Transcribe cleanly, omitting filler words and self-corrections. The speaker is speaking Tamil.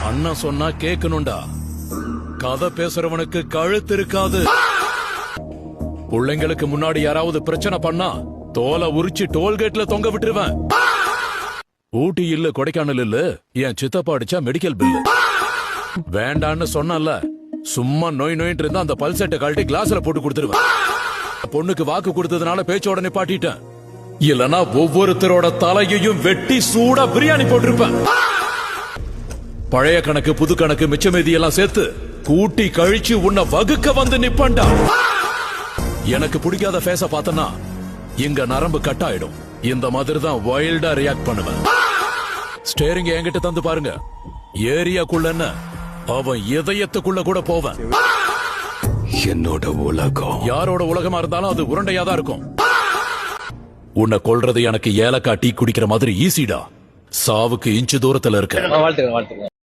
அண்ணன் சொன்னா கேட்கணும்டா. கதை பேசுறவனுக்கு கழுத்து இருக்காது. பிள்ளைங்களுக்கு முன்னாடி யாராவது பிரச்சனை பண்ணா தோலை உரிச்சு டோல்கேட்ல தொங்க விட்டுருவேன். ஊட்டி இல்ல கொடைக்கானல் இல்ல, என் சித்தப்பா அடிச்சா மெடிக்கல் பில்லு வேண்டான்னு சொன்னல. சும்மா நோய் நோயின்னு இருந்தா அந்த பல்செட்டை கழட்டி கிளாஸ்ல போட்டு கொடுத்துருவேன். பொண்ணுக்கு வாக்கு கொடுத்ததுனால பேச்சோட நிப்பாட்டிட்டேன். இல்லனா ஒவ்வொருத்தரோட தலையையும் வெட்டி சூடா பிரியாணி போட்டிருப்பேன். பழைய கணக்கு புது கணக்கு மிச்சமேதி எல்லாம் சேர்த்து கூட்டி கழிச்சு உன்னை வகுக்க வந்து நிப்பண்டா. எனக்கு பிடிக்காத ஃபேஸ பார்த்தனா இங்க நரம்பு கட் ஆயிடும். இந்த மாதிரி தான் வைல்டா ரியாக்ட் பண்ணுவேன். ஸ்டேரிங் என்கிட்ட தந்து பாருங்க. ஏரியாக்குள்ள அவன் இதயத்துக்குள்ள கூட போவேன். என்னோட உலகம் யாரோட உலகமா இருந்தாலும் அது உருண்டையாதான் இருக்கும். உன்னை கொல்றது எனக்கு ஏலக்காய் டீ குடிக்கிற மாதிரி ஈஸிடா. சாவுக்கு இன்ச்சு தூரத்துல இருக்க. வாழ்த்துக்கிறேன்.